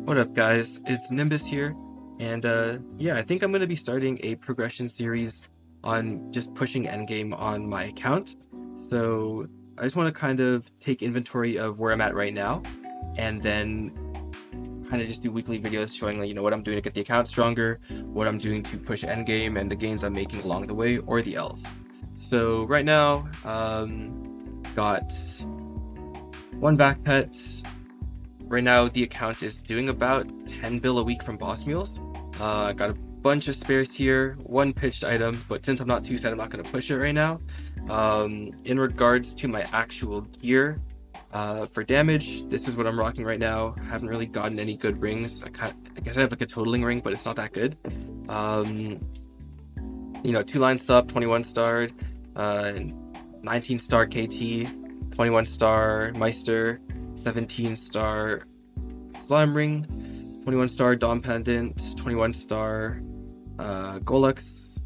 What up, guys? It's Nimbus here, and yeah, I think I'm gonna be starting a progression series on just pushing endgame on my account. So I just want to kind of take inventory of where I'm at right now, and then kind of just do weekly videos showing, like, what I'm doing to get the account stronger, what I'm doing to push endgame, and the gains I'm making along the way, or the L's. So right now, got one back pet. Right now, the account is doing about 10 bill a week from boss mules. I got a bunch of spares here, one pitched item, but since I'm not too sad, I'm not going to push it right now. In regards to my actual gear, for damage, this is what I'm rocking right now. Haven't really gotten any good rings. I guess I have like a totaling ring, but it's not that good. 2-line sub, 21 starred, 19 star KT, 21 star Meister, 17 star Slime Ring, 21 star Dom Pendant, 21 star Gollux.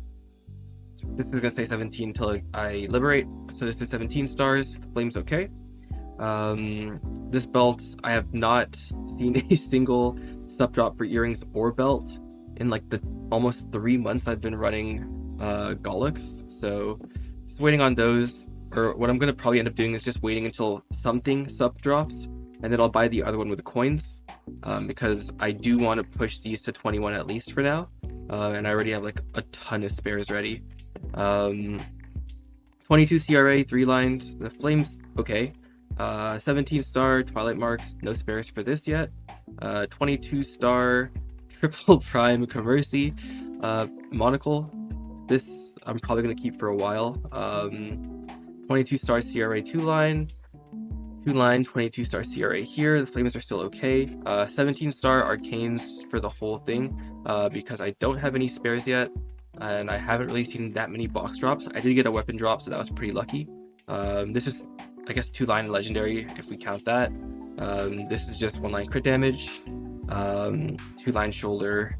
This is gonna say 17 until I liberate, so this is 17 stars. The flame's okay. This belt, I have not seen a single sub drop for earrings or belt in like the almost 3 months I've been running Gollux, so just waiting on those. Or what I'm gonna probably end up doing is just waiting until something sub drops, and then I'll buy the other one with the coins, because I do want to push these to 21 at least for now, and I already have like a ton of spares ready. 22 CRA, 3 lines, the flame's okay. 17 star Twilight Mark, no spares for this yet. 22 star Triple Prime Commercy Monocle. This I'm probably going to keep for a while. 22 star CRA 2-line, 2-line, 22 star CRA here. The flames are still okay. 17 star Arcanes for the whole thing, because I don't have any spares yet, and I haven't really seen that many box drops. I did get a weapon drop, so that was pretty lucky. This is, I guess, 2-line legendary if we count that. This is just 1-line crit damage, 2-line shoulder.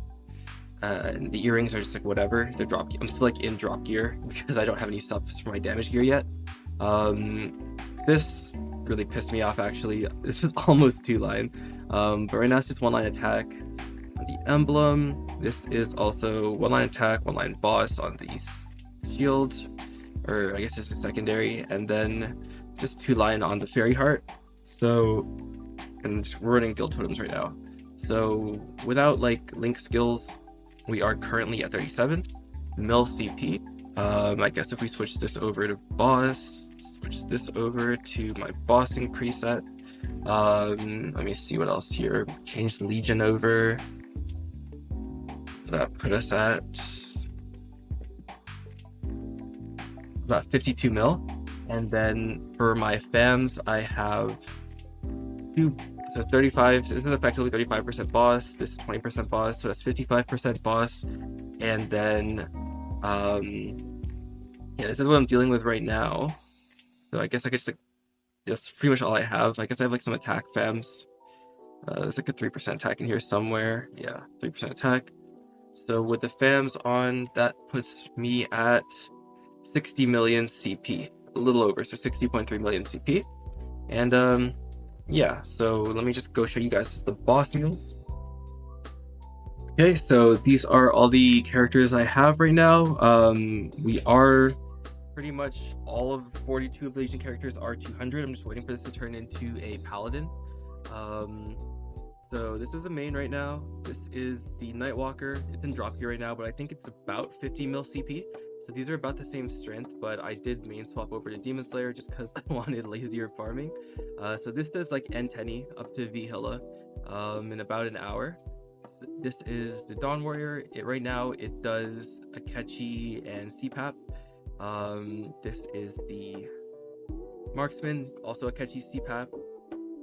And the earrings are just like whatever. They're drop. I'm still like in drop gear because I don't have any subs for my damage gear yet. This really pissed me off actually. This is almost 2-line, but right now it's just 1-line attack on the emblem. This is also 1-line attack, 1-line boss on the shield, or I guess this is secondary, and then just 2-line on the fairy heart. So, and just running guild totems right now. So without like link skills, we are currently at 37 mil CP. I guess if we switch this over to boss, switch this over to my bossing preset. Let me see what else here. Change the Legion over. That put us at about 52 mil. And then for my fams, I have so 35, this is effectively 35% boss, this is 20% boss, so that's 55% boss. And then yeah, this is what I'm dealing with right now. So I guess I could just, like, that's pretty much all I have. I guess I have like some attack fams. There's like a 3% attack in here somewhere. Yeah, 3% attack. So with the fams on, that puts me at 60 million CP, a little over, so 60.3 million CP. And yeah, so let me just go show you guys the boss mules. Okay, so these are all the characters I have right now. We are pretty much all of 42 of the Legion characters are 200. I'm just waiting for this to turn into a paladin. So this is a main right now. This is the Nightwalker. It's in drop gear right now, but I think it's about 50 mil CP. So these are about the same strength, but I did main swap over to Demon Slayer just because I wanted lazier farming. So this does like N10 up to Vihilla in about an hour. So this is the Dawn Warrior. Right now it does Akechi and CPAP. This is the Marksman, also Akechi CPAP.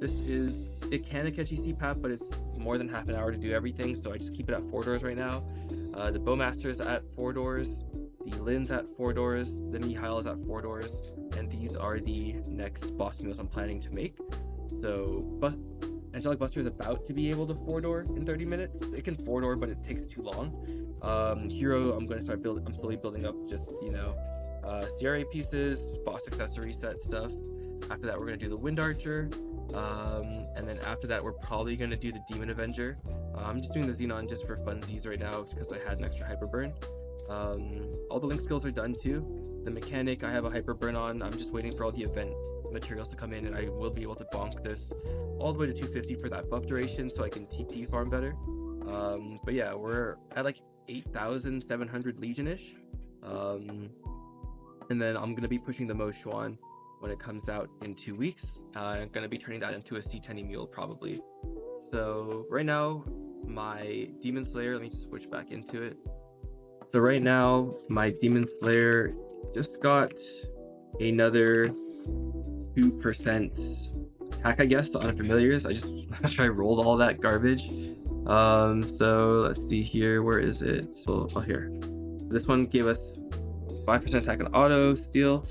It can Akechi CPAP, but it's more than half an hour to do everything, so I just keep it at 4 doors right now. The Bowmaster is at 4 doors. The Lynn's at 4 doors, the Mihail is at 4 doors, and these are the next boss mules I'm planning to make. So, but Angelic Buster is about to be able to 4-door in 30 minutes. It can 4-door, but it takes too long. Hero, I'm going to start building. I'm slowly building up just, CRA pieces, boss accessory set stuff. After that, we're going to do the Wind Archer. And then after that, we're probably going to do the Demon Avenger. I'm just doing the Xenon just for funsies right now because I had an extra Hyper Burn. All the link skills are done too. The mechanic, I have a Hyper Burn on. I'm just waiting for all the event materials to come in, and I will be able to bonk this all the way to 250 for that buff duration so I can TP farm better. But yeah, we're at like 8,700 Legion-ish. And then I'm going to be pushing the Mo Xuan when it comes out in 2 weeks. I'm going to be turning that into a C10 mule probably. So right now, my Demon Slayer, let me just switch back into it. So right now, my Demon Slayer just got another 2% attack, I guess, to unfamiliars. I rolled all that garbage. So let's see here, where is it? So, oh, here. This one gave us 5% attack on auto steal.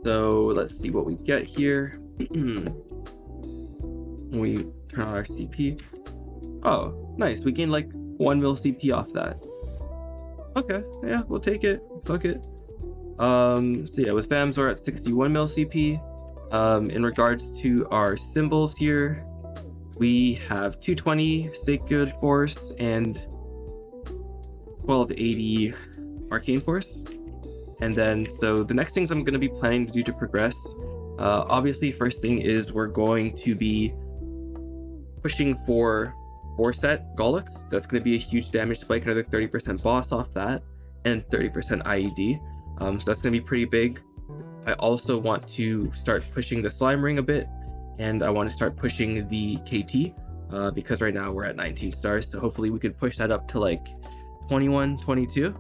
So let's see what we get here. We turn on our CP. Oh, nice. We gained like 1 mil CP off that. Okay, yeah, we'll take it. Fuck it. So yeah, with Vams we're at 61 mil CP. In regards to our symbols here, we have 220 Sacred Force and 1280 Arcane Force. And then, so the next things I'm going to be planning to do to progress, obviously first thing is we're going to be pushing for 4-set Gollux. That's going to be a huge damage spike, another 30% boss off that, and 30% IED. So that's going to be pretty big. I also want to start pushing the Slime Ring a bit, and I want to start pushing the KT, because right now we're at 19 stars, so hopefully we could push that up to like 21, 22.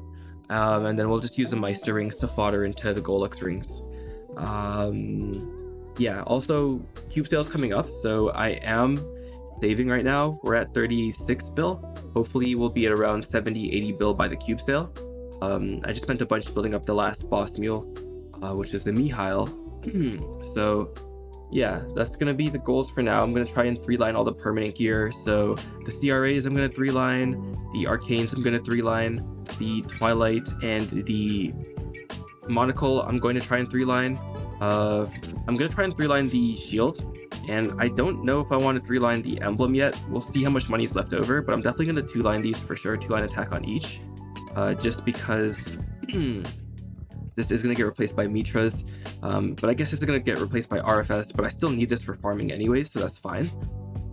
And then we'll just use the Meister rings to fodder into the Gollux rings. Yeah, also cube sales coming up, so I am saving right now. We're at 36 bill. Hopefully we'll be at around 70, 80 bill by the cube sale. I just spent a bunch building up the last boss mule, which is the Mihail. So yeah, that's gonna be the goals for now. I'm gonna try and 3-line all the permanent gear. So the CRAs I'm gonna 3-line, the Arcanes I'm gonna 3-line, the Twilight and the Monocle I'm going to try and 3-line. I'm gonna try and 3-line the shield, and I don't know if I want to 3-line the emblem yet. We'll see how much money's left over, but I'm definitely gonna 2-line these for sure, 2-line attack on each, just because this is going to get replaced by Mitras, but I guess this is going to get replaced by RFS, but I still need this for farming anyways, so that's fine.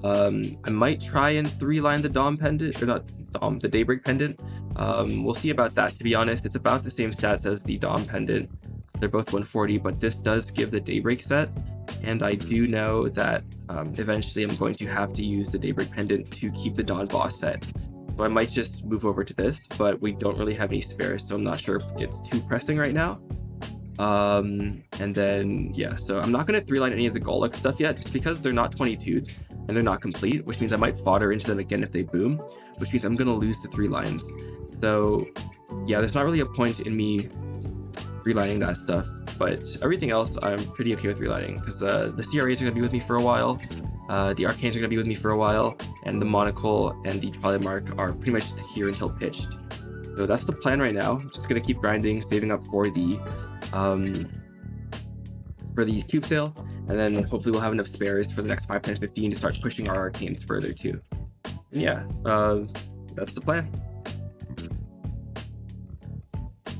I might try and 3-line the Dom pendant, or not Dom, the Daybreak pendant. We'll see about that, to be honest. It's about the same stats as the Dom pendant. They're both 140, but this does give the Daybreak set, and I do know that eventually I'm going to have to use the Daybreak pendant to keep the Dawn boss set. So I might just move over to this, but we don't really have any spares, so I'm not sure if it's too pressing right now. And then, yeah, so I'm not going to 3-line any of the Gollux stuff yet, just because they're not 22'd and they're not complete, which means I might fodder into them again if they boom, which means I'm going to lose the 3 lines. So yeah, there's not really a point in me 3-lining that stuff, but everything else I'm pretty okay with 3-lining, because the CRAs are going to be with me for a while. The Arcanes are going to be with me for a while, and the Monocle and the Twilight Mark are pretty much here until pitched. So that's the plan right now. I'm just going to keep grinding, saving up for the cube sale, and then hopefully we'll have enough spares for the next 5, 10, 15 to start pushing our Arcanes further too. And yeah, that's the plan.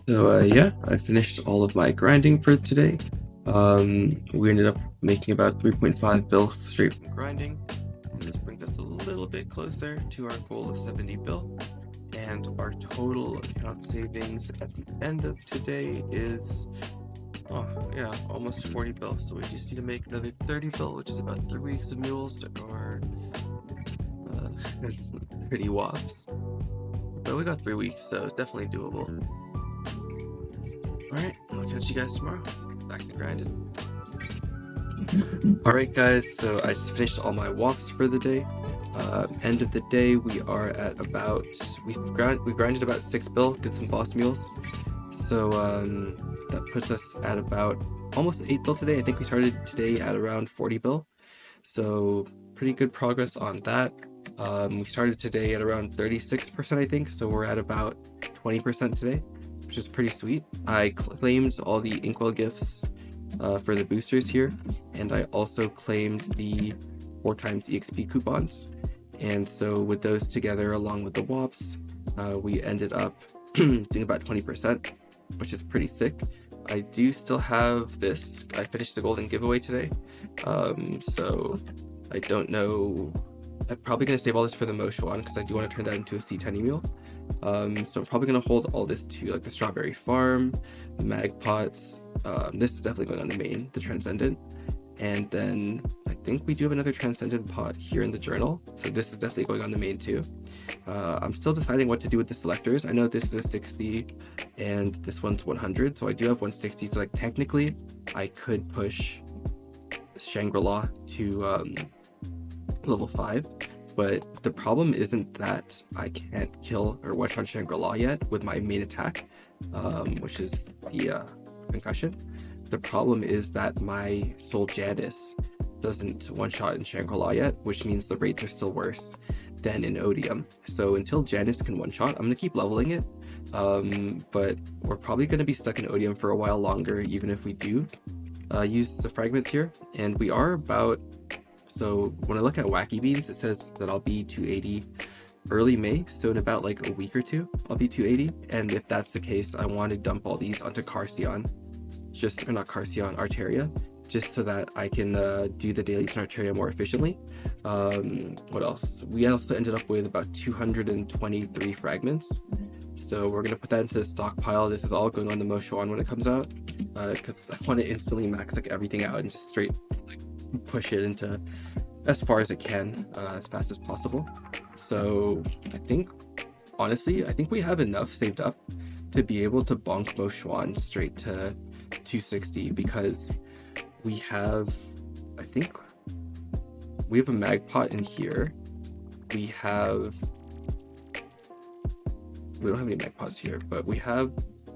So yeah, I finished all of my grinding for today. We ended up making about 3.5 bill straight from grinding, and this brings us a little bit closer to our goal of 70 bill, and our total account savings at the end of today is almost 40 bill. So we just need to make another 30 bill, which is about 3 weeks of mules, or 30 wops. But we got 3 weeks, so it's definitely doable. Alright, I'll catch you guys tomorrow. Back to grinding. Alright guys, so I just finished all my walks for the day. End of the day, we are at about, we grinded about 6 bill, did some boss mules. So that puts us at about almost 8 bill today. I think we started today at around 40 bill. So pretty good progress on that. We started today at around 36%, I think. So we're at about 20% today, which is pretty sweet. I claimed all the Inkwell gifts for the boosters here, and I also claimed the 4 times EXP coupons. And so with those together, along with the WOPs, we ended up doing about 20%, which is pretty sick. I do still have this. I finished the golden giveaway today, so I don't know. I'm probably going to save all this for the Moshuan because I do want to turn that into a C10 meal. So I'm probably going to hold all this to like the Strawberry Farm, the Mag Pots. This is definitely going on the main, the Transcendent. And then I think we do have another Transcendent pot here in the journal. So this is definitely going on the main too. I'm still deciding what to do with the selectors. I know this is a 60 and this one's 100. So I do have 160. So like technically I could push Shangri-La to level 5. But the problem isn't that I can't kill or one-shot Shangri-La yet with my main attack, which is the concussion. The problem is that my Soul Janice doesn't one-shot in Shangri-La yet, which means the rates are still worse than in Odium. So until Janice can one-shot, I'm going to keep leveling it, but we're probably going to be stuck in Odium for a while longer, even if we do use the fragments here. And we are about... So when I look at Wacky Beans, it says that I'll be 280 early May, so in about like a week or two, I'll be 280. And if that's the case, I want to dump all these onto Carcion. Or not Carcion, Arteria, just so that I can do the dailies in Arteria more efficiently. What else? We also ended up with about 223 fragments. So we're going to put that into the stockpile. This is all going on the Moshuan when it comes out, because I want to instantly max like everything out and just straight like push it into as far as it can, as fast as possible. So I think, honestly, I think we have enough saved up to be able to bonk Moshuan straight to 260, because we have, I think we have a mag pot in here. We don't have any mag pots here, but we have,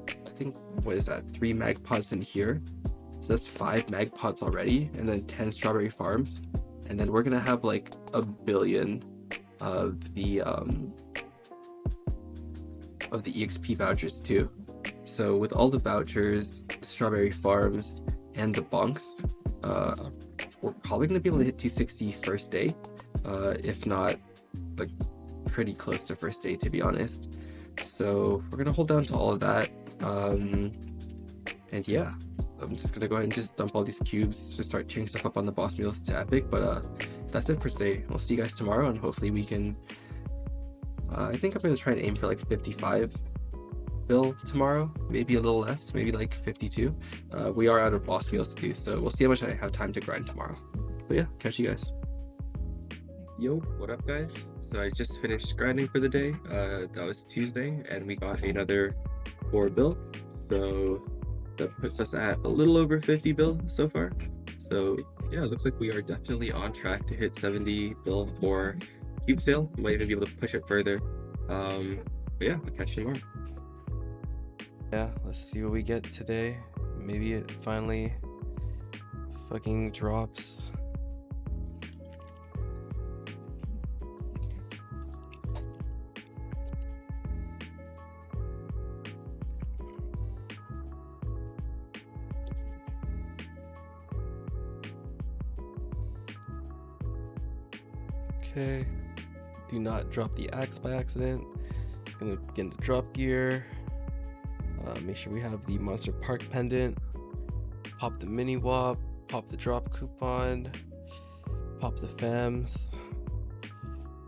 I think, what is that, 3 mag pots in here. So that's 5 mag pots already, and then 10 Strawberry Farms, and then we're gonna have like 1 billion of the EXP vouchers too. So with all the vouchers, the Strawberry Farms, and the bonks, we're probably going to be able to hit 260 first day, if not like pretty close to first day, to be honest. So we're going to hold down to all of that. And yeah, I'm just going to go ahead and just dump all these cubes to start cheering stuff up on the boss meals to epic. But that's it for today. We'll see you guys tomorrow, and hopefully we can... I think I'm going to try and aim for like 55 bill tomorrow, maybe a little less, maybe like 52. We are out of boss meals to do, so we'll see how much I have time to grind tomorrow. But yeah, catch you guys. Yo, what up guys? So I just finished grinding for the day. That was Tuesday, and we got another 4 bill. So that puts us at a little over 50 bill so far. So yeah, it looks like we are definitely on track to hit 70 bill for cube sale. Might even be able to push it further. But yeah, I'll catch you tomorrow. Yeah, let's see what we get today. Maybe it finally fucking drops. Okay, do not drop the axe by accident. It's gonna begin to drop gear. Make sure we have the Monster Park pendant. Pop the mini wop. Pop the drop coupon. Pop the fams.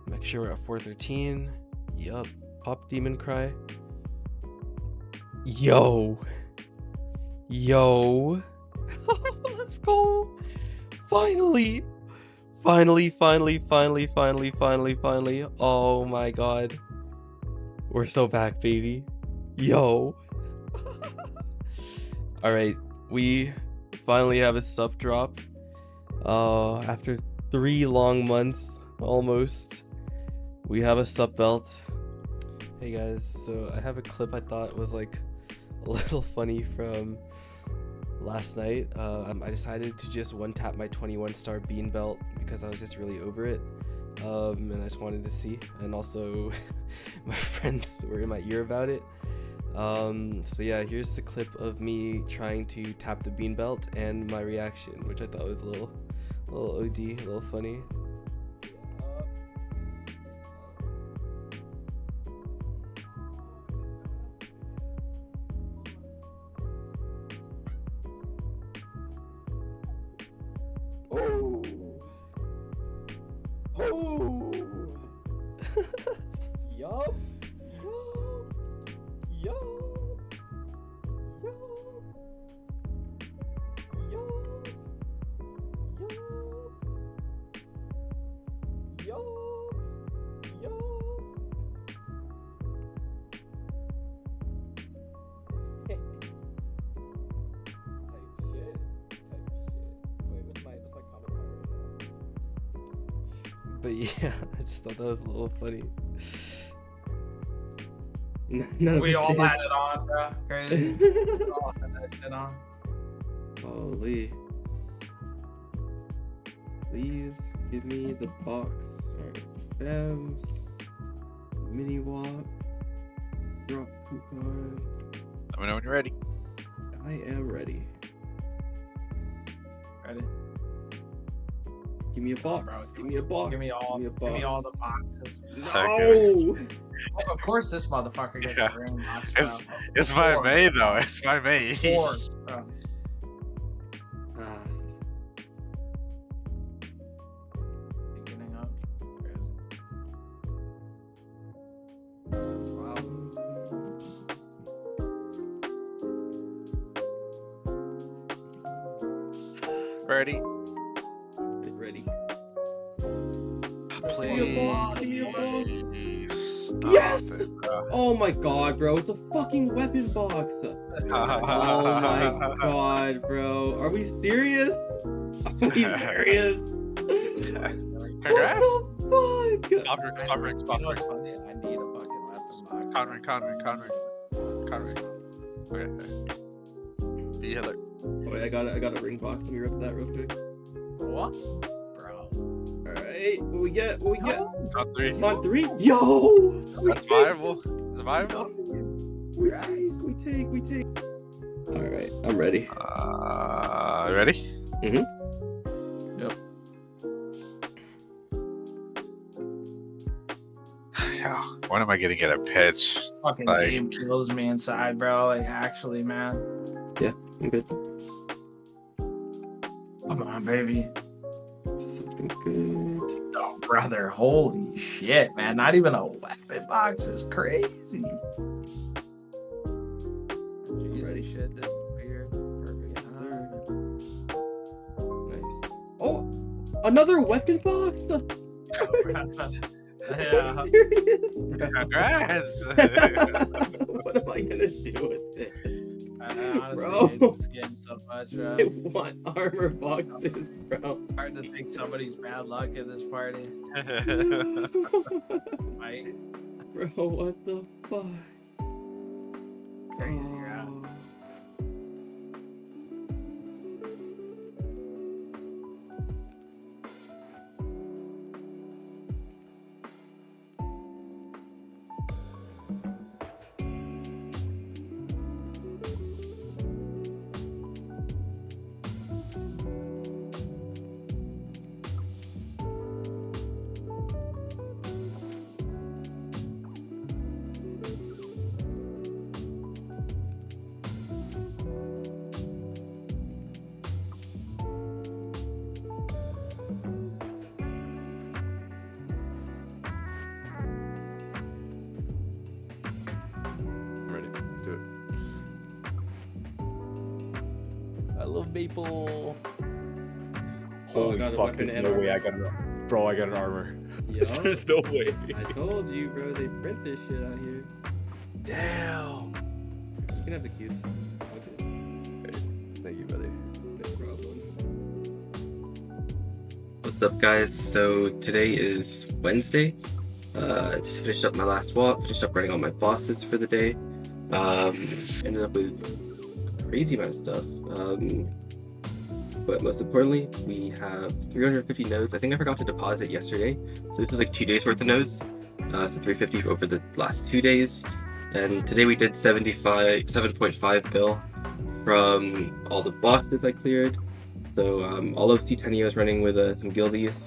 Make sure we're at 413. Yup. Pop Demon Cry. Yo. Let's go. Finally. Finally. Oh my god. We're so back, baby. Yo. Alright, we finally have a sub drop. After 3 long months, almost, we have a sub belt. Hey guys, so I have a clip I thought was like a little funny from last night. I decided to just one tap my 21 star bean belt because I was just really over it. And I just wanted to see, and also my friends were in my ear about it. So yeah, here's the clip of me trying to tap the bean belt and my reaction, which I thought was a little OD, a little funny. Oh. Oh. Yup. Yup. But yeah, I just thought that was a little funny. We all had it on, bro. Crazy. We all had that shit on. Holy. Please give me the box. Alright. Fems. Mini Wop. Drop coupon. Let me know when you're ready. I am ready. Ready? Give me a box. Give me a box. Give me all. Give me a box. Give me all the boxes. No! Well, of course, this motherfucker gets the ring box. Bro. It's by May though. It's by May. Of course, bro. Beginning up. Wow. Ready? Ready. Please. Give me a box. Give me a box. Stop Yes! it, bro. Oh my god, bro. It's a fucking weapon box. Oh my god, bro. Are we serious? Are we serious? Congrats. What the fuck? Stop ring, stop ring, You stop know what's ring. funny? I need a fucking weapon box. Con ring. Okay. Be Hitler. Oh, wait, I got a ring box. Let me rip that real quick. What? Bro. Alright, what we get? What we get? Con 3. On 3? Yo! That's viable. It's viable. We take. Alright, I'm ready. Ready? Yep. Yo, when am I gonna get a pitch? Fucking Like- game kills me inside, bro. Like, actually, man. I'm good. Come on, baby. Something good. Oh, brother. Holy shit, man. Not even a weapon box is crazy. Jesus, ready. shit disappeared. Perfect. Yes, sir. Nice. Oh! Another weapon box? Are Yeah. you serious? Bro? Congrats. What am I gonna do with this? I honestly Bro. hate this game so much, bro. I want armor boxes, bro. Hard to think somebody's bad luck at this party. Right? Bro, what the fuck? Crazy, bro. Oh. I'm ready. Let's do it. I love Maple. Holy got a fuck! weapon There's and no armor. way I got an bro. I got an armor. Yup. There's no way. I told you, bro. They print this shit out here. Damn. You can have the cubes. Okay. Thank you, buddy. No problem. What's up, guys? So today is Wednesday. I just finished up my last walk, finished up writing all my bosses for the day. Ended up with a crazy amount of stuff. But most importantly, we have 350 nodes. I think I forgot to deposit yesterday. So this is like 2 days worth of nodes. So 350 over the last 2 days. and today we did 7.5 bill from all the bosses I cleared. So all of C10 is running with some guildies,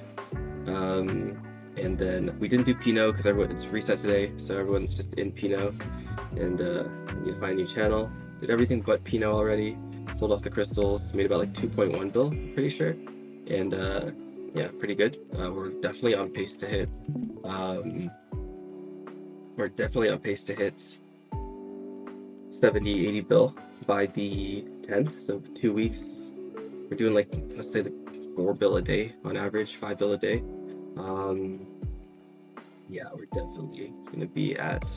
and then we didn't do Pinot because it's reset today, so everyone's just in Pinot, and we need to find a new channel. Did everything but Pinot already. Sold off the crystals, made about like 2.1 bill, I'm pretty sure, and yeah, pretty good. We're definitely on pace to hit. We're definitely on pace to hit 70, 80 bill by the 10th, so 2 weeks. We're doing like, let's say like 4 bill a day on average, 5 bill a day. Yeah, we're definitely gonna be at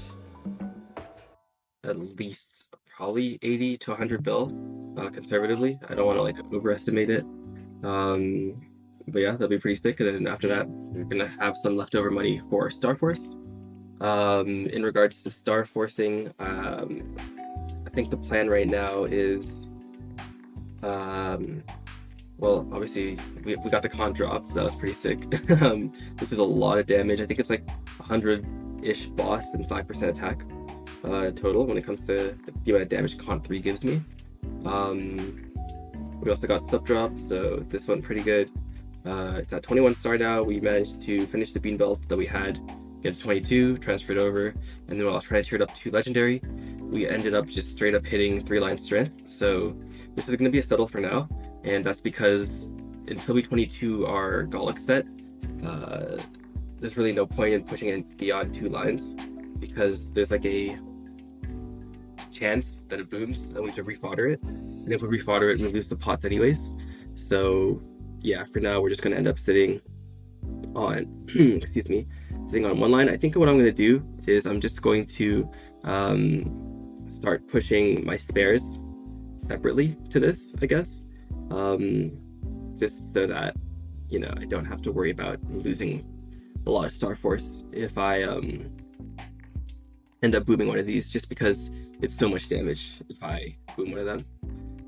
least probably 80 to 100 bill, conservatively. I don't want to like overestimate it. But yeah, that'll be pretty sick. And then after that, we're gonna have some leftover money for Starforce. In regards to Starforcing, I think the plan right now is, well, obviously we got the con drop, so that was pretty sick. This is a lot of damage. I think it's like 100-ish boss and 5% attack total when it comes to the amount of damage con 3 gives me. We also got sub drop, so this went pretty good. It's at 21 star now. We managed to finish the bean belt that we had, get to 22, transfer it over, and then while I was trying to tier it up to legendary, we ended up just straight up hitting 3-line strength. So this is going to be a settle for now, and that's because until we 22 our Gollux set, there's really no point in pushing it beyond 2 lines, because there's like a chance that it booms and we have to refodder it, and if we refodder it we lose the pots anyways. So yeah, for now we're just going to end up sitting on excuse me, sitting on 1 line. I think what I'm going to do is I'm just going to start pushing my spares separately to this, I guess, just so that, you know, I don't have to worry about losing a lot of Star Force if I end up booming one of these, just because it's so much damage if I boom one of them.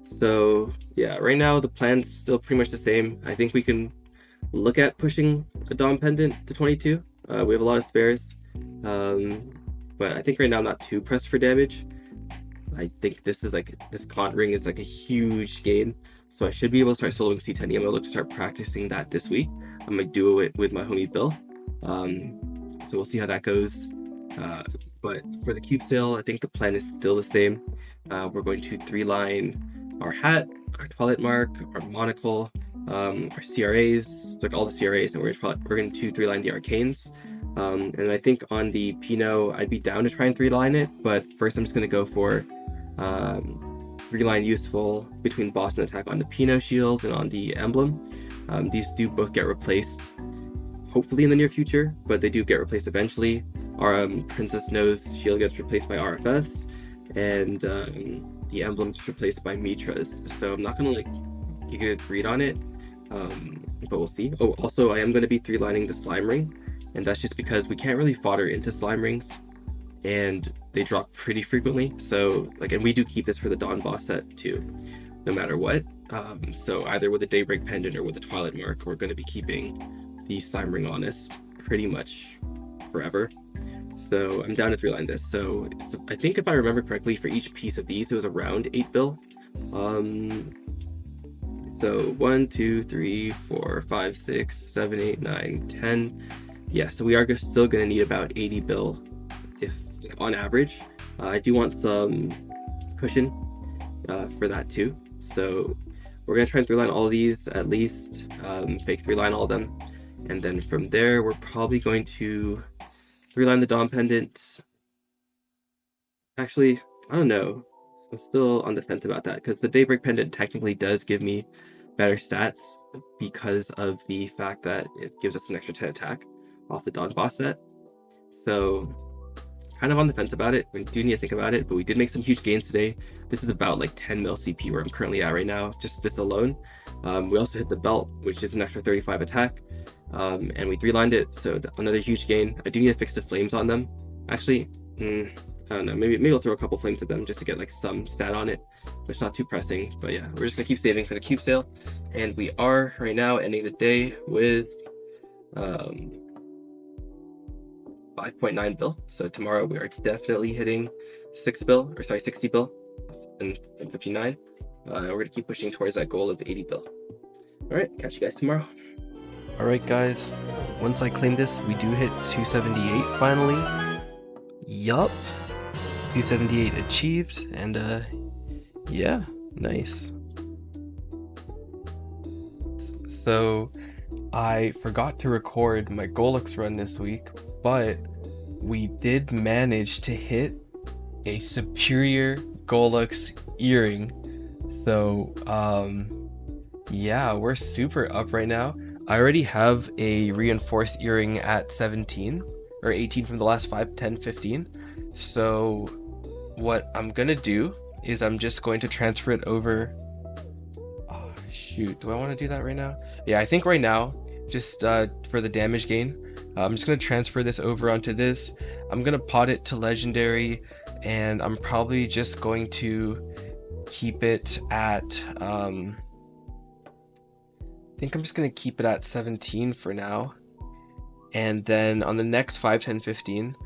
So yeah, right now the plan's still pretty much the same. I think we can look at pushing a Dom Pendant to 22. We have a lot of spares, but I think right now I'm not too pressed for damage. I think this con ring is like a huge gain, so I should be able to start soloing C10. I'm gonna look to start practicing that this week. I might do it with my homie Bill, so we'll see how that goes. But for the cube sale, I think the plan is still the same. We're going to 3-line our hat, our toilet mark, our monocle, our CRAs, like all the CRAs, and we're going to 3-line the arcanes. And I think on the Pinot, I'd be down to try and 3-line it, but first I'm just going to go for 3-line useful between boss and attack on the Pinot shield and on the emblem. These do both get replaced, hopefully in the near future, but they do get replaced eventually. Our Princess Nose shield gets replaced by RFS, and the emblem gets replaced by Mitras. So I'm not gonna like get agreed on it, but we'll see. Oh, also I am gonna be 3-lining the slime ring, and that's just because we can't really fodder into slime rings, and they drop pretty frequently. So like, and we do keep this for the Dawn boss set too, no matter what. So either with a Daybreak Pendant or with a Twilight Mark, we're gonna be keeping the slime ring on us pretty much forever. So I'm down to 3-line this. So I think if I remember correctly, for each piece of these, it was around 8 bill. So 1, 2, 3, 4, 5, 6, 7, 8, 9, 10. Yeah, so we are still going to need about 80 bill if on average. I do want some cushion for that too. So we're going to try and 3-line all of these at least, fake 3-line all of them. And then from there, we're probably going to 3-line the Dom Pendant. Actually, I don't know. I'm still on the fence about that, because the Daybreak Pendant technically does give me better stats because of the fact that it gives us an extra 10 attack off the Dawn boss set. So kind of on the fence about it. We do need to think about it, but we did make some huge gains today. This is about like 10 mil CP where I'm currently at right now, just this alone. We also hit the belt, which is an extra 35 attack. And we 3-lined it, so another huge gain. I do need to fix the flames on them. Actually, I don't know, maybe I'll throw a couple flames at them just to get like some stat on it, but it's not too pressing. But yeah, we're just gonna keep saving for the cube sale, and we are right now ending the day with 5.9 bill. So tomorrow we are definitely hitting 60 bill. And 59. We're gonna keep pushing towards that goal of 80 bill. All right, catch you guys tomorrow. All right, guys. Once I claim this, we do hit 278 finally. Yup. 278 achieved, and yeah, nice. So I forgot to record my Gollux run this week, but we did manage to hit a superior Gollux earring. So yeah, we're super up right now. I already have a reinforced earring at 17 or 18 from the last 5, 10, 15. So what I'm gonna do is I'm just going to transfer it over. Oh shoot, do I want to do that right now? Yeah, I think right now, just for the damage gain, I'm just gonna transfer this over onto this. I'm gonna pot it to legendary, and I'm probably just going to keep it at I think I'm just gonna keep it at 17 for now, and then on the next 5, 10, 15,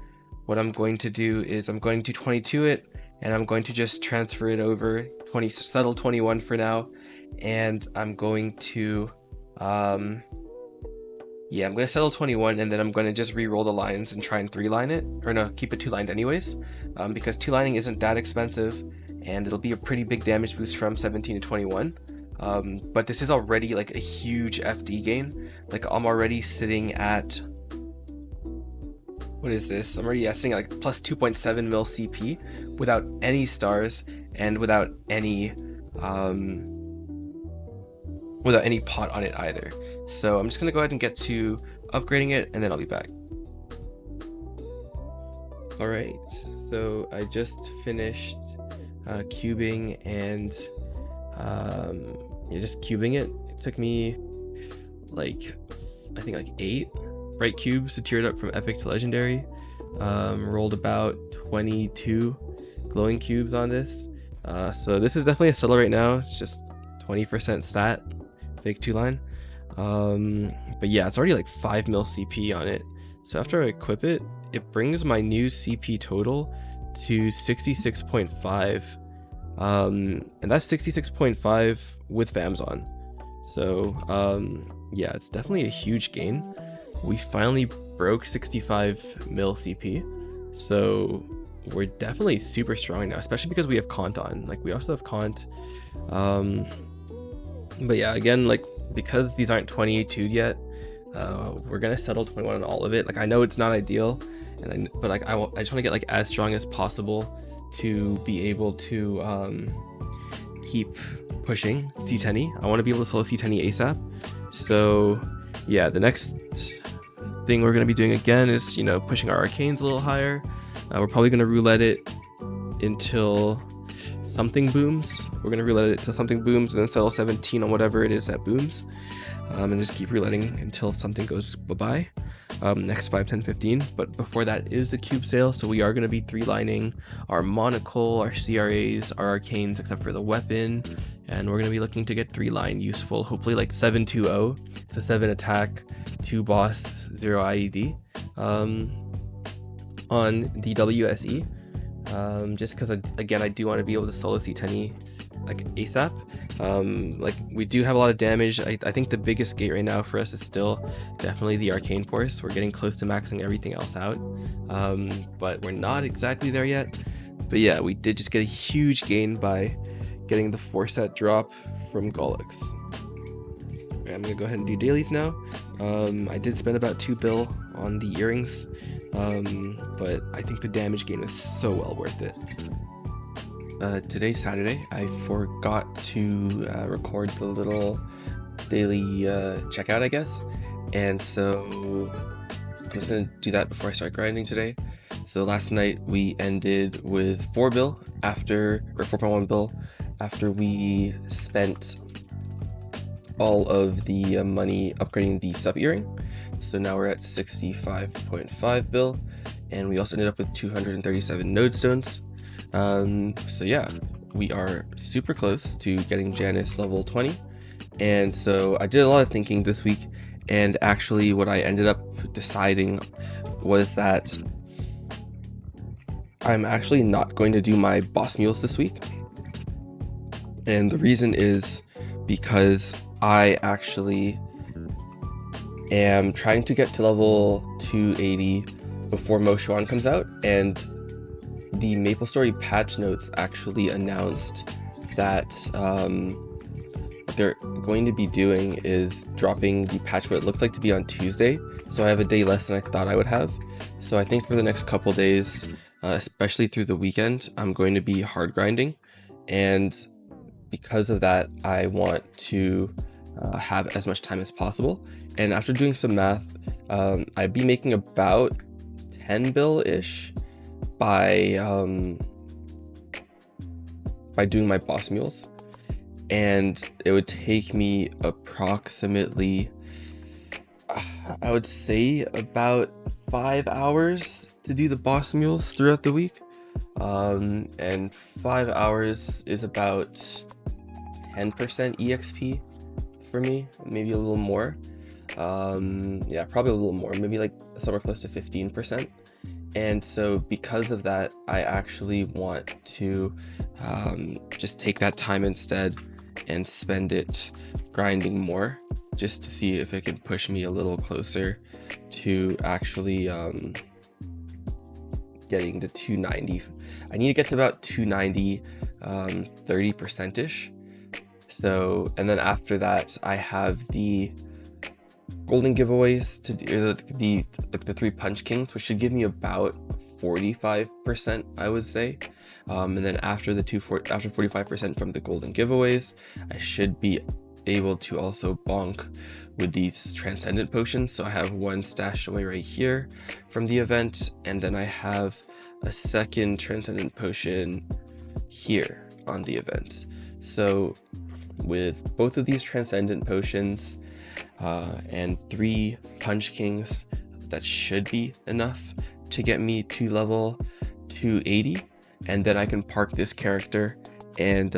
what I'm going to do is I'm going to 22 it, and I'm going to just transfer it over, settle 21 for now, and I'm going to yeah, I'm going to settle 21, and then I'm going to just re-roll the lines and try and 3-line it, or no, keep it 2-lined anyways, because 2-lining isn't that expensive, and it'll be a pretty big damage boost from 17 to 21. But this is already like a huge FD gain. Like I'm already sitting at, what is this? I'm already sitting at like plus 2.7 mil CP without any stars and without any pot on it either. So I'm just gonna go ahead and get to upgrading it, and then I'll be back. All right, so I just finished cubing and yeah, just cubing it. It took me like, I think like 8 bright cubes to tier it up from epic to legendary. Rolled about 22 glowing cubes on this. So this is definitely a seller right now. It's just 20% stat, fake 2-line. But yeah, it's already like 5 mil CP on it. So after I equip it, it brings my new CP total to 66.5. And that's 66.5 with FAMs on. So yeah, it's definitely a huge gain. We finally broke 65 mil CP, so we're definitely super strong now, especially because we have Kant on. Like, we also have Kant. But yeah, again, like, because these aren't 22'd yet, we're gonna settle 21 on all of it. Like, I know it's not ideal, but like I just want to get like as strong as possible to be able to keep pushing C10E. I want to be able to solo C10E ASAP. So yeah, the next thing we're going to be doing again is, you know, pushing our arcanes a little higher. We're probably going to roulette it until something booms. We're going to roulette it until something booms, and then settle 17 on whatever it is that booms, and just keep rouletting until something goes bye-bye. Next 5, 10, 15. But before that is the cube sale, so we are going to be 3-lining our monocle, our CRAs, our arcanes, except for the weapon, and we're going to be looking to get 3-line useful, hopefully like 7-2-0, so 7 attack, 2 boss, 0 IED on the WSE, just because again I do want to be able to solo C10E like ASAP. Like, we do have a lot of damage. I think the biggest gate right now for us is still definitely the arcane force. We're getting close to maxing everything else out, but we're not exactly there yet. But yeah, we did just get a huge gain by getting the 4-set drop from Gollux. I'm gonna go ahead and do dailies now. I did spend about 2 bill on the earrings, but I think the damage gain was so well worth it. Today's Saturday. I forgot to record the little daily checkout, I guess, and so I'm just gonna do that before I start grinding today. So last night we ended with 4 bill after, or 4.1 bill after we spent all of the money upgrading the sub earring. So now we're at 65.5 bill, and we also ended up with 237 node stones. So yeah, we are super close to getting Janice level 20, and so I did a lot of thinking this week, and actually what I ended up deciding was that I'm actually not going to do my boss mules this week. And the reason is because I actually am trying to get to level 280 before Moshuan comes out, and the Maplestory patch notes actually announced that what they're going to be doing is dropping the patch what it looks like to be on Tuesday, so I have a day less than I thought I would have. So I think for the next couple days, especially through the weekend, I'm going to be hard grinding, and because of that I want to have as much time as possible. And after doing some math, I'd be making about 10 bill-ish by doing my boss mules, and it would take me approximately, I would say, about 5 hours to do the boss mules throughout the week, and 5 hours is about 10% EXP for me, maybe a little more. Yeah, probably a little more, maybe like somewhere close to 15%. And so because of that, I actually want to just take that time instead and spend it grinding more, just to see if it can push me a little closer to actually getting to 290. I need to get to about 290, 30%ish. So, and then after that, I have the golden giveaways to do, the 3 punch kings, which should give me about 45%, I would say. And then after after 45% from the golden giveaways, I should be able to also bonk with these transcendent potions. So I have one stashed away right here from the event, and then I have a second transcendent potion here on the event. So with both of these transcendent potions and 3 punch kings, that should be enough to get me to level 280, and then I can park this character and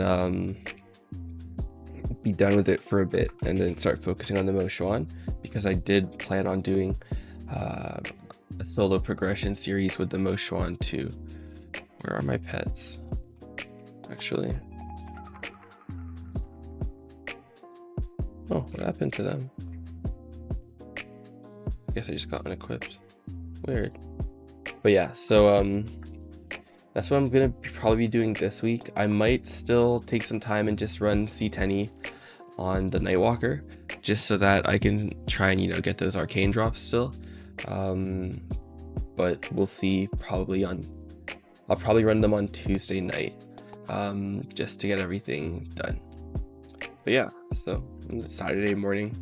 be done with it for a bit, and then start focusing on the Moshuan, because I did plan on doing a solo progression series with the Moshuan too. Where are my pets? Actually, oh, what happened to them? I guess I just got unequipped. Weird. But yeah, so that's what I'm gonna probably be doing this week. I might still take some time and just run C10E on the Nightwalker, just so that I can try and get those arcane drops still. But we'll see. I'll probably run them on Tuesday night, just to get everything done. But yeah, so Saturday morning,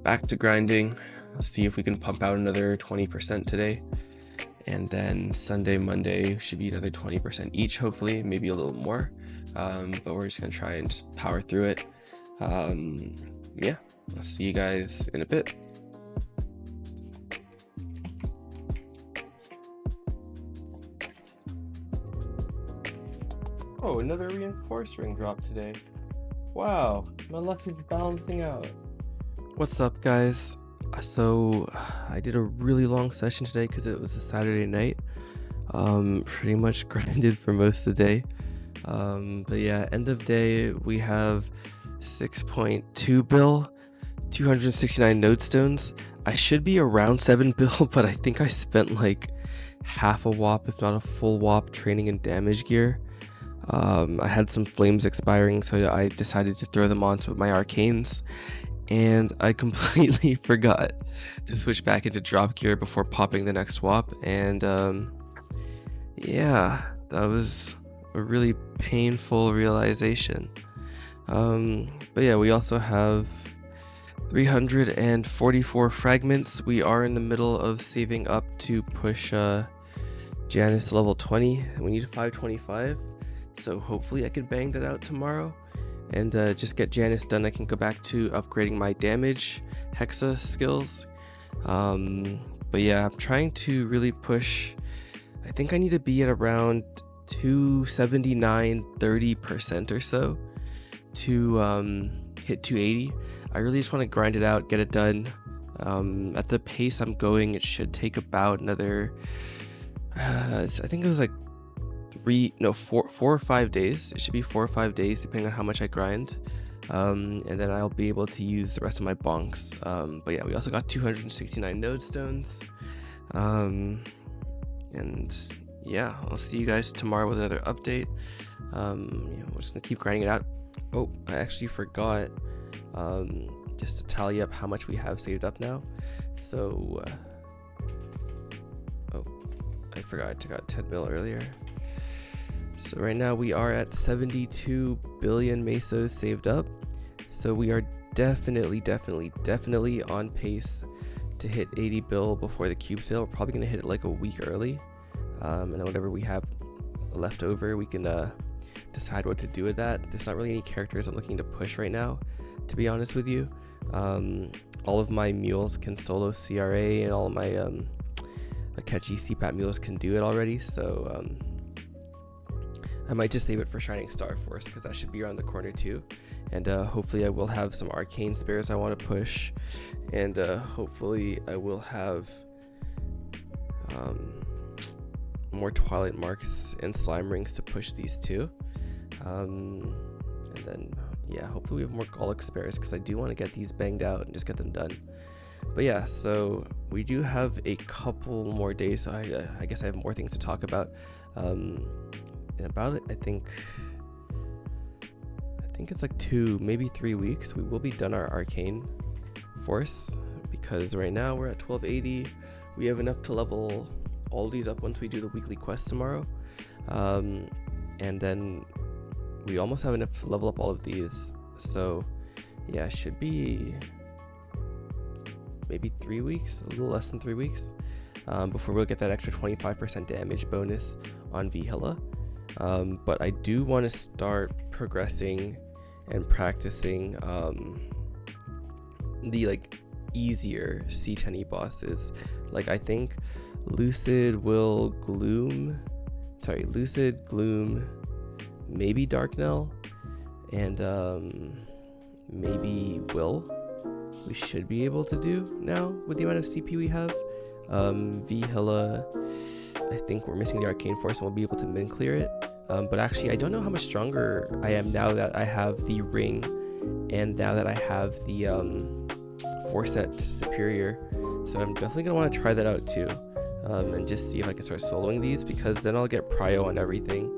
back to grinding. Let's see if we can pump out another 20% today, and then Sunday, Monday should be another 20% each, hopefully, maybe a little more. But we're just gonna try and just power through it. Yeah, I'll see you guys in a bit. Oh, another reinforced ring drop today. Wow, my luck is balancing out. What's up, guys? So I did a really long session today because it was a Saturday night. Pretty much grinded for most of the day. But yeah, end of day we have 6.2 bill, 269 nodestones. I should be around 7 bill, but I think I spent like half a wop, if not a full wop, training in damage gear. I had some flames expiring, so I decided to throw them onto my arcanes, and I completely forgot to switch back into drop gear before popping the next wop. And yeah, that was a really painful realization. But yeah, we also have 344 fragments. We are in the middle of saving up to push Janice to level 20. We need 525, so hopefully I can bang that out tomorrow and just get Janice done. I can go back to upgrading my damage hexa skills. But yeah, I'm trying to really push. I think I need to be at around 279, 30% or so to hit 280. I really just want to grind it out, get it done, At the pace I'm going, it should take about another, I think it was like 4 or 5 days. It should be 4 or 5 days, depending on how much I grind. And then I'll be able to use the rest of my bonks. But yeah, we also got 269 node stones. And yeah, I'll see you guys tomorrow with another update. We're just gonna keep grinding it out. Oh, I actually forgot just to tally up how much we have saved up now. So oh, I forgot I took out 10 mil earlier. So right now we are at 72 billion mesos saved up. So we are definitely on pace to hit 80 bill before the cube sale. We're probably gonna hit it like a week early. And then whatever we have left over, we can decide what to do with that. There's not really any characters I'm looking to push right now, to be honest with you. All of my mules can solo CRA, and all of my Akechi CPAT mules can do it already. So I might just save it for Shining Starforce, because that should be around the corner too. And hopefully I will have some arcane spares I want to push, and hopefully I will have more Twilight Marks and Slime Rings to push these two. And then yeah, hopefully we have more Gollux spares, because I do want to get these banged out and just get them done. But yeah, so we do have a couple more days, so I guess I have more things to talk about. And about it, I think it's like 2, maybe 3 weeks, we will be done our arcane force, because right now we're at 1280. We have enough to level all these up once we do the weekly quest tomorrow, and then we almost have enough to level up all of these. So yeah, it should be maybe 3 weeks, a little less than 3 weeks, before we'll get that extra 25% damage bonus on Vihilla. But I do want to start progressing and practicing the like easier C10E bosses. Like I think Lucid, Gloom, maybe Darknell, and maybe Will, we should be able to do now with the amount of CP we have. Vihilla, I think we're missing the Arcane Force, and we'll be able to min clear it. But actually, I don't know how much stronger I am now that I have the ring, and now that I have the 4-set Superior. So I'm definitely gonna want to try that out too, and just see if I can start soloing these, because then I'll get prio on everything.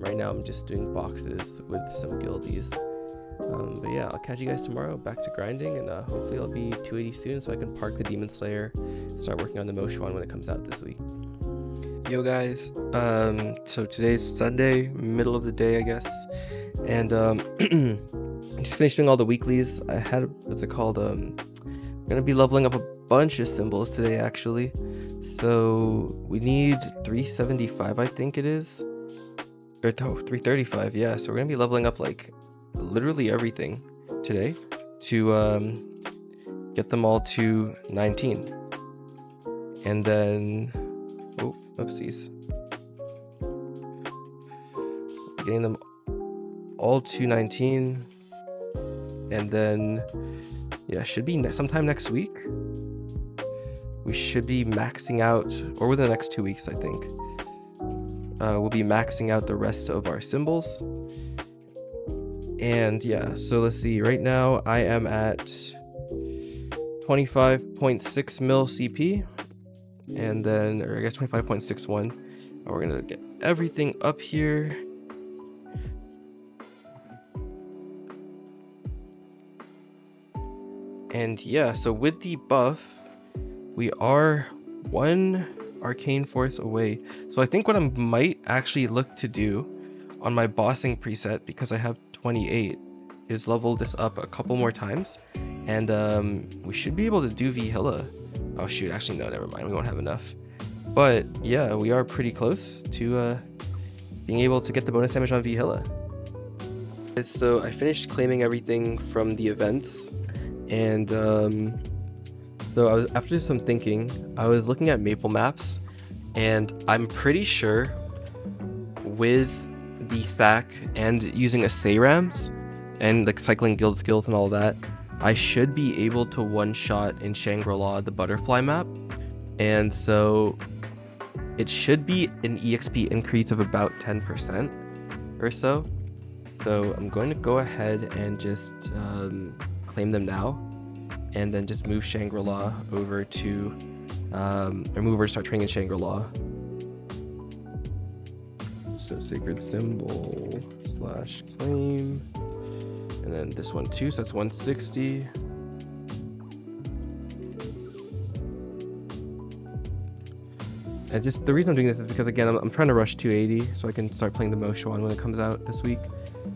Right now I'm just doing boxes with some guildies. But yeah, I'll catch you guys tomorrow, back to grinding, and hopefully I'll be 280 soon, so I can park the Demon Slayer, start working on the Moshuan when it comes out this week. Yo guys, so today's Sunday, middle of the day I guess, and just finished doing all the weeklies. I had, what's it called, I'm gonna be leveling up a bunch of symbols today actually. So we need 375, I think it is, or 335, yeah. So we're gonna be leveling up like literally everything today to get them all to 19, and then oopsies, getting them all to 19, and then yeah, should be sometime next week we should be maxing out, or within the next 2 weeks I think, we'll be maxing out the rest of our symbols. And yeah, so let's see, right now I am at 25.6 mil CP, and then, or I guess 25.61, and we're gonna get everything up here. And yeah, so with the buff, we are 1 arcane force away. So I think what I might actually look to do on my bossing preset, because I have 28, is level this up a couple more times, and we should be able to do Vihilla. Oh shoot, actually no, never mind, we won't have enough. But yeah, we are pretty close to being able to get the bonus damage on Vihilla. So I finished claiming everything from the events, and so I was, after some thinking, I was looking at Maple maps, and I'm pretty sure with the SAC and using a Sayrams and like cycling guild skills and all that, I should be able to one-shot in Shangri-La the butterfly map, and so it should be an EXP increase of about 10% or so. So I'm going to go ahead and just claim them now, and then just move Shangri-La over to, or move over to start training in Shangri-La. So sacred symbol / claim, and then this one too, so that's 160. And just the reason I'm doing this is because, again, I'm trying to rush 280 so I can start playing the Moshuan when it comes out this week.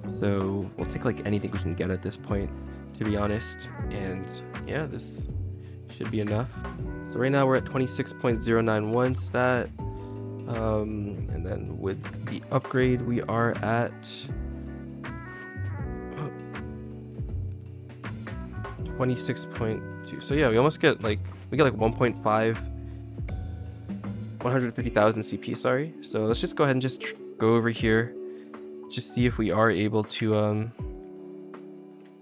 So we'll take like anything we can get at this point, to be honest. And yeah, this should be enough. So right now we're at 26.091 stat. And then with the upgrade, we are at 26.2. So yeah, we almost get like, 150,000 CP, sorry. So let's just go ahead and just go over here, just see if we are able to,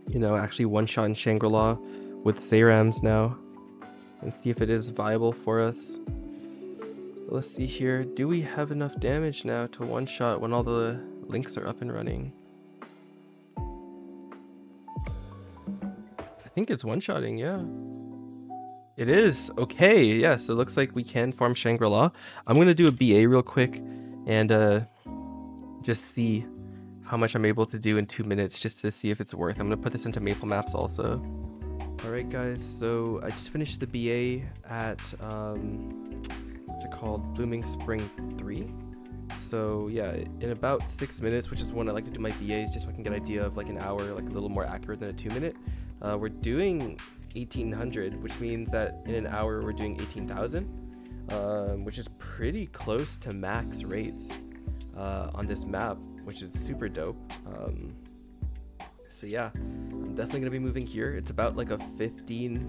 you know, actually one-shot in Shangri-La with Sayrams now, and see if it is viable for us. So let's see here. Do we have enough damage now to one-shot when all the links are up and running? I think it's one-shotting, yeah. It is. Okay, yeah, so it looks like we can farm Shangri-La. I'm going to do a BA real quick and just see how much I'm able to do in 2 minutes, just to see if it's worth. I'm going to put this into Maple Maps also. Alright guys, so I just finished the BA at, what's it called? Blooming Spring 3. So yeah, in about 6 minutes, which is when I like to do my BAs, just so I can get an idea of like an hour, like a little more accurate than a 2 minute. We're doing 1800, which means that in an hour we're doing 18,000, which is pretty close to max rates on this map, which is super dope. So yeah, I'm definitely gonna be moving here. It's about like a 15%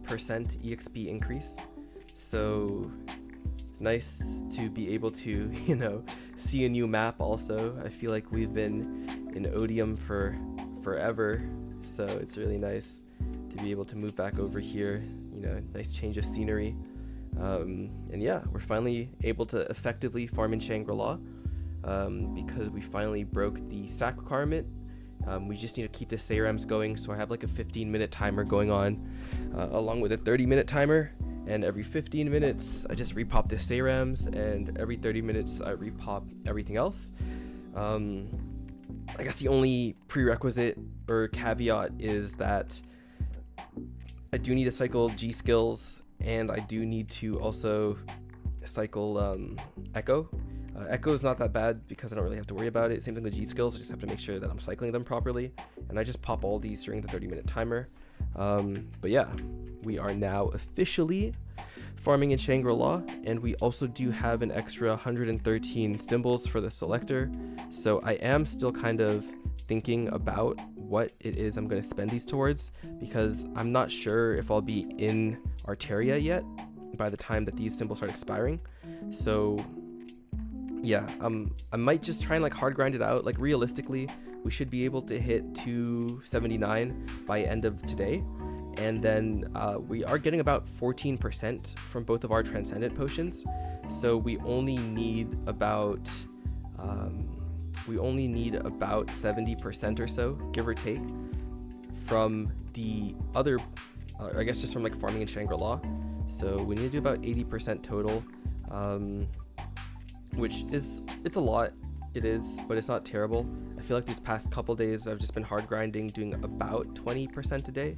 EXP increase, so it's nice to be able to, you know, see a new map. Also, I feel like we've been in Odium for forever, so it's really nice to be able to move back over here, you know, nice change of scenery. And yeah, we're finally able to effectively farm in Shangri-La because we finally broke the SAC requirement. We just need to keep the Sayrams going, so I have like a 15-minute timer going on along with a 30-minute timer, and every 15 minutes I just repop the Sayrams, and every 30 minutes I repop everything else. I guess the only prerequisite or caveat is that I do need to cycle G skills, and I do need to also cycle Echo. Echo is not that bad because I don't really have to worry about it. Same thing with G skills, I just have to make sure that I'm cycling them properly, and I just pop all these during the 30-minute timer. But yeah, we are now officially farming in Shangri-La, and we also do have an extra 113 symbols for the selector, so I am still kind of thinking about what it is I'm going to spend these towards, because I'm not sure if I'll be in Arteria yet by the time that these symbols start expiring. So yeah, I might just try and like hard grind it out. Like realistically, we should be able to hit 279 by end of today, and then we are getting about 14% from both of our transcendent potions, so we only need about 70% or so, give or take, from the other, I guess just from like farming in Shangri-La. So we need to do about 80% total, which is, it's a lot, it is, but it's not terrible. I feel like these past couple days I've just been hard grinding, doing about 20% a day.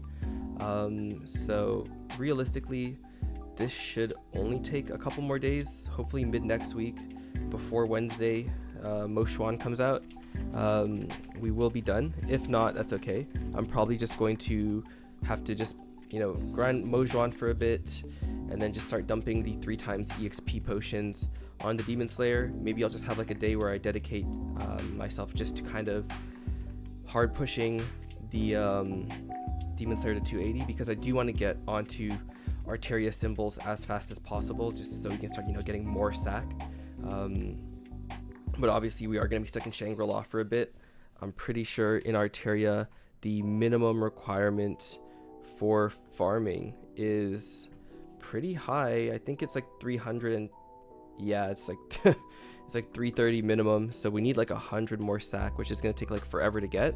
So realistically, this should only take a couple more days, hopefully mid next week, before Wednesday Moshuan comes out. We will be done. If not, that's okay. I'm probably just going to have to just, you know, grind Moshuan for a bit, and then just start dumping the 3x EXP potions on the Demon Slayer. Maybe I'll just have like a day where I dedicate myself just to kind of hard pushing the Demon Slayer to 280, because I do want to get onto Arteria symbols as fast as possible, just so we can start, you know, getting more SAC. But obviously we are going to be stuck in Shangri-La for a bit. I'm pretty sure in Arteria the minimum requirement for farming is pretty high. I think it's like 300 and yeah, it's like it's like 330 minimum, so we need like 100 more SAC, which is going to take like forever to get.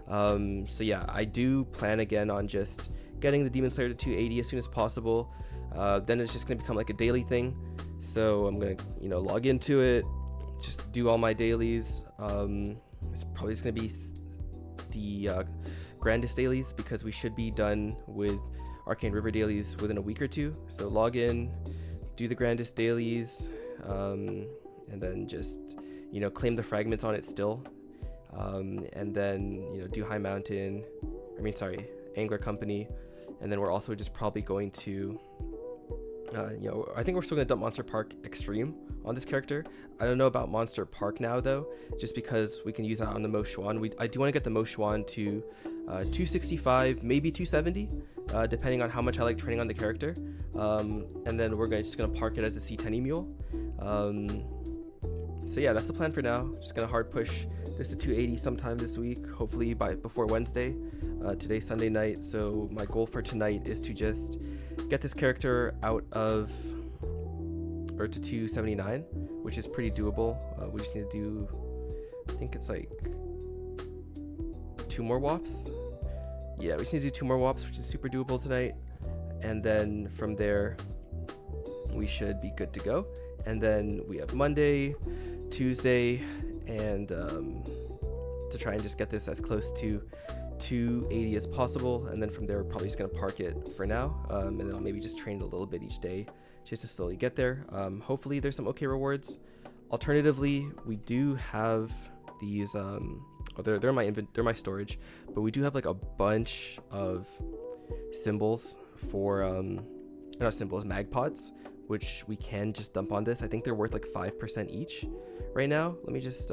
So yeah, I do plan again on just getting the Demon Slayer to 280 as soon as possible. Then it's just going to become like a daily thing, so I'm going to, you know, log into it, just do all my dailies. It's probably just going to be the grandest dailies, because we should be done with Arcane River dailies within a week or two. So log in, do the grandest dailies, and then just, you know, claim the fragments on it still, and then, you know, do High Mountain, Angler Company, and then we're also just probably going to you know, I think we're still gonna dump Monster Park Extreme on this character. I don't know about Monster Park now though, just because we can use that on the Mo Xuan. I do want to get the Mo Xuan to 265, maybe 270, depending on how much I like training on the character. And then we're just gonna park it as a C10 mule. So yeah, that's the plan for now. Just gonna hard push this to 280 sometime this week, hopefully before Wednesday. Today's Sunday night, so my goal for tonight is to just get this character out of, or to 279, which is pretty doable. We just need to do, I think it's like 2 more wops. Yeah, we just need to do 2 more wops, which is super doable tonight. And then from there, we should be good to go. And then we have Monday, Tuesday, and to try and just get this as close to 280 as possible. And then from there, we're probably just gonna park it for now, and then I'll maybe just train a little bit each day just to slowly get there. Hopefully there's some okay rewards. Alternatively, we do have these they're my storage, but we do have like a bunch of symbols for not symbols, mag pots, which we can just dump on this. I think they're worth like 5% each right now. Let me just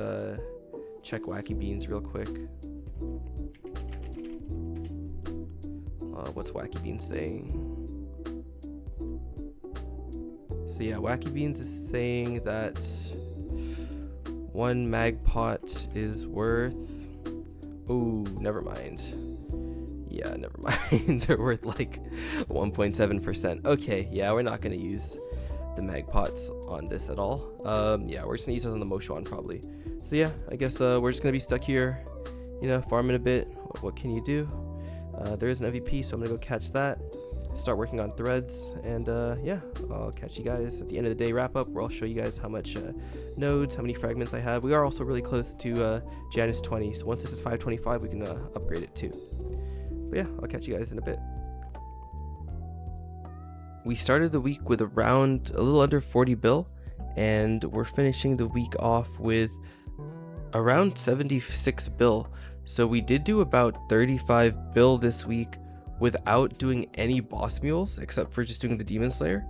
check Wacky Beans real quick. What's Wacky Beans saying? So yeah, Wacky Beans is saying that 1 mag pot is worth, oh, never mind. Yeah, never mind. They're worth like 1.7%. Okay, yeah, we're not gonna use the mag pots on this at all. Yeah, we're just gonna use it on the Mo Xuan probably. So yeah, I guess we're just gonna be stuck here, you know, farming a bit. What can you do? There is an MVP, so I'm gonna go catch that, start working on threads, and yeah, I'll catch you guys at the end of the day wrap up, where I'll show you guys how much nodes, how many fragments I have. We are also really close to Janus 20, so once this is 525, we can upgrade it too. But yeah, I'll catch you guys in a bit. We started the week with around a little under 40 bill, and we're finishing the week off with around 76 bill. So we did do about 35 bill this week without doing any boss mules, except for just doing the Demon Slayer.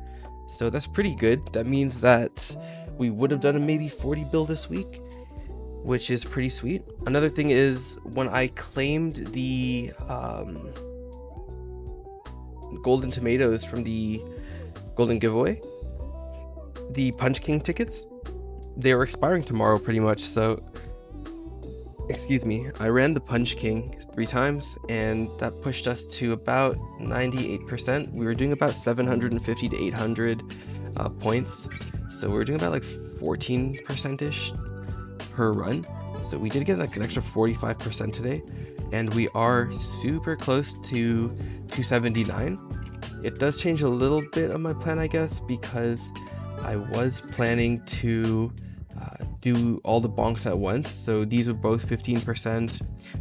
So that's pretty good. That means that we would have done maybe 40 bill this week, which is pretty sweet. Another thing is, when I claimed the golden tomatoes from the golden giveaway, the Punch King tickets, they were expiring tomorrow pretty much. So excuse me, I ran the Punch King 3 times, and that pushed us to about 98%. We were doing about 750 to 800 points, so we were doing about like 14%ish per run. So we did get like an extra 45% today, and we are super close to 279. It does change a little bit of my plan, I guess, because I was planning to do all the bonks at once. So these were both 15%, so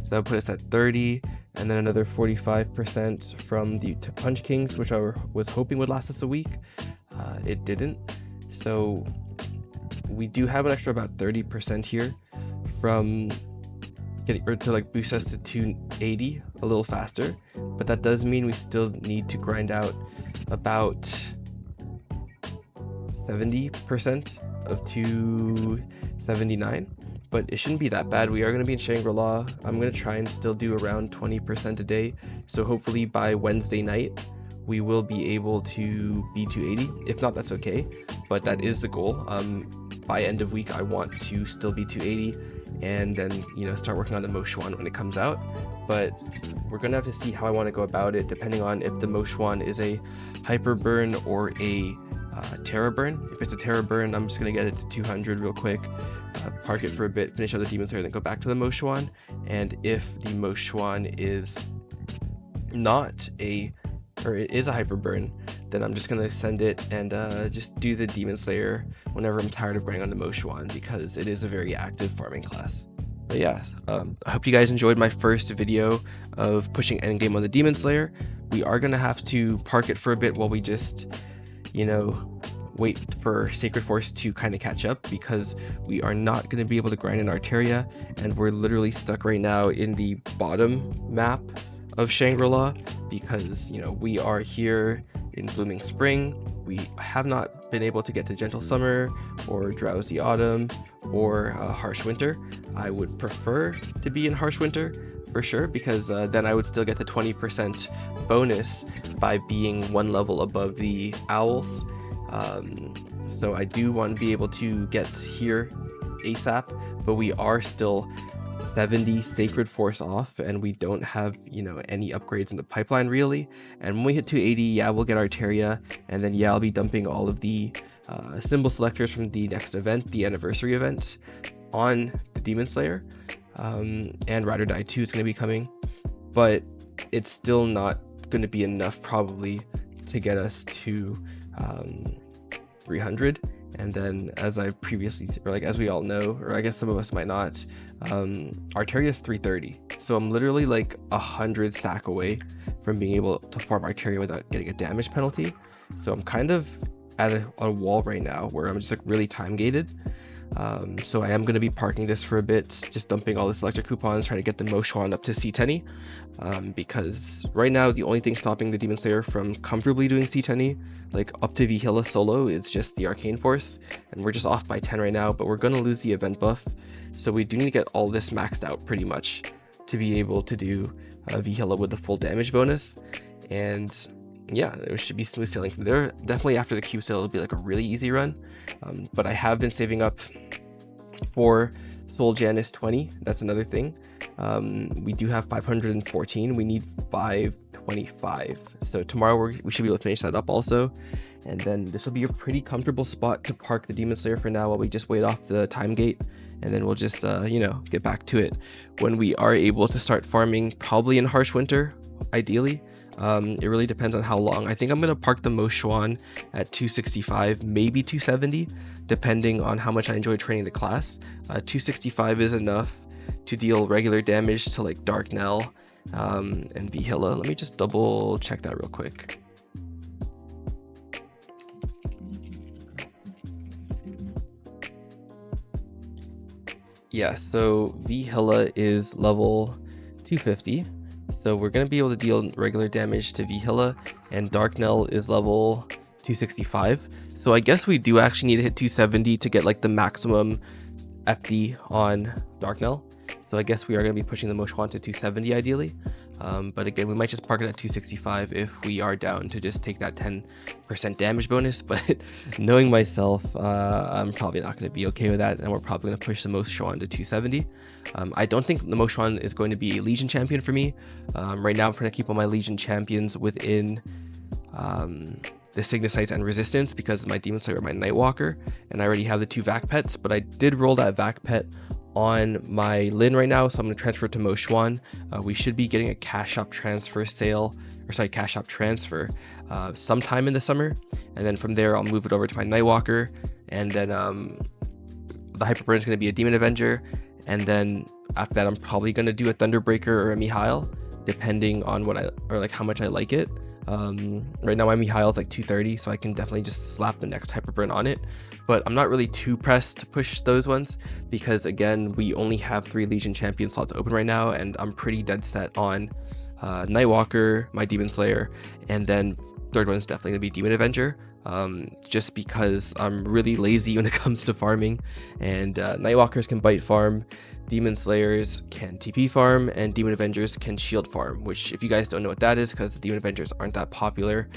that would put us at 30, and then another 45% from the Punch Kings, which I was hoping would last us a week. It didn't, so we do have an extra about 30% here from getting, or to like boost us to 280 a little faster, but that does mean we still need to grind out about 70% of 279, but it shouldn't be that bad. We are going to be in Shangri-La. I'm going to try and still do around 20% a day, so hopefully by Wednesday night we will be able to be 280. If not, that's okay, but that is the goal. By end of week I want to still be 280, and then, you know, start working on the Moshwan when it comes out. But we're gonna have to see how I want to go about it, depending on if the Moshwan is a hyper burn or a Terra burn. If it's a Terra burn, I'm just gonna get it to 200 real quick, park it for a bit, finish out the Demon Slayer, then go back to the Moshwan. And if the Moshwan is not a, or it is a hyper burn, then I'm just gonna send it and just do the Demon Slayer whenever I'm tired of grinding on the Moshwan, because it is a very active farming class. But yeah, I hope you guys enjoyed my first video of pushing endgame on the Demon Slayer. We are gonna have to park it for a bit while we just, you know, wait for Sacred Force to kind of catch up, because we are not going to be able to grind in Arteria, and we're literally stuck right now in the bottom map of Shangri-La, because, you know, we are here in Blooming Spring. We have not been able to get to Gentle Summer or Drowsy Autumn or Harsh Winter. I would prefer to be in Harsh Winter for sure, because then I would still get the 20% bonus by being one level above the owls. So I do want to be able to get here ASAP, but we are still 70 Sacred Force off, and we don't have, you know, any upgrades in the pipeline really. And when we hit 280, yeah, we'll get Arteria, and then yeah, I'll be dumping all of the symbol selectors from the next event, the anniversary event, on the Demon Slayer. And Ride or Die 2 is going to be coming, but it's still not going to be enough probably to get us to 300. And then, as I previously, or like as we all know, or I guess some of us might not, Arteria is 330, so I'm literally like 100 SAC away from being able to farm Arteria without getting a damage penalty. So I'm kind of at a wall right now where I'm just like really time gated. So I am going to be parking this for a bit, just dumping all the selector coupons, trying to get the Moshwan up to C10, because right now the only thing stopping the Demon Slayer from comfortably doing C10, like up to Vihila solo, is just the Arcane Force, and we're just off by 10 right now, but we're going to lose the event buff, so we do need to get all this maxed out pretty much to be able to do Vihila with the full damage bonus. And yeah, it should be smooth sailing from there. Definitely after the Q sale, it'll be like a really easy run. But I have been saving up for Soul Janus 20. That's another thing. We do have 514. We need 525. So tomorrow we should be able to finish that up also. And then this will be a pretty comfortable spot to park the Demon Slayer for now while we just wait off the time gate. And then we'll just, you know, get back to it when we are able to start farming, probably in Harsh Winter, ideally. It really depends on how long. I think I'm going to park the Moshwan at 265, maybe 270, depending on how much I enjoy training the class. 265 is enough to deal regular damage to like Dark Knell and Vihila. Let me just double check that real quick. Yeah, so Vihila is level 250. So we're going to be able to deal regular damage to Vihila, and Dark Knell is level 265. So I guess we do actually need to hit 270 to get like the maximum FD on Dark Knell. So I guess we are going to be pushing the Moshwan to 270 ideally. But again, we might just park it at 265 if we are down to just take that 10% damage bonus. But knowing myself, I'm probably not going to be okay with that, and we're probably going to push the Moshwan to 270. I don't think the Moshwan is going to be a Legion champion for me. Right now, I'm trying to keep all my Legion champions within the Cygnus Knights and Resistance, because my Demon Slayer, my Nightwalker, and I already have the 2 Vac pets. But I did roll that Vac pet on my Lin right now, so I'm going to transfer to Moshwan. We should be getting a cash shop transfer sale, or sorry, cash shop transfer sometime in the summer, and then from there I'll move it over to my Nightwalker, and then the Hyperburn is going to be a Demon Avenger, and then after that I'm probably going to do a Thunderbreaker or a Mihail, depending on what I, or like how much I like it. Right now my Mihail is like 230, so I can definitely just slap the next Hyperburn on it. But I'm not really too pressed to push those ones, because again, we only have 3 Legion champion slots open right now, and I'm pretty dead set on Nightwalker, my Demon Slayer, and then third one's definitely gonna be Demon Avenger, just because I'm really lazy when it comes to farming, and Nightwalkers can bite farm, Demon Slayers can TP farm, and Demon Avengers can shield farm, which if you guys don't know what that is, because Demon Avengers aren't that popular,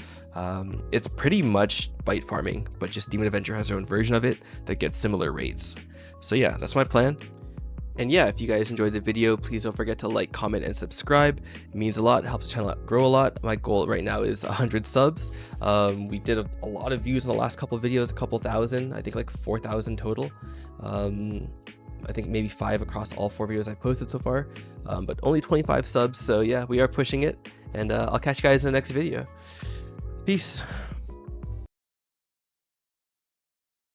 it's pretty much bite farming, but just Demon Avenger has their own version of it that gets similar rates. So yeah, that's my plan. And yeah, if you guys enjoyed the video, please don't forget to like, comment, and subscribe. It means a lot. It helps the channel grow a lot. My goal right now is 100 subs. We did a lot of views in the last couple of videos, a couple thousand, I think like 4,000 total. I think maybe 5 across all 4 videos I've posted so far, but only 25 subs. So yeah, we are pushing it, and I'll catch you guys in the next video. Peace.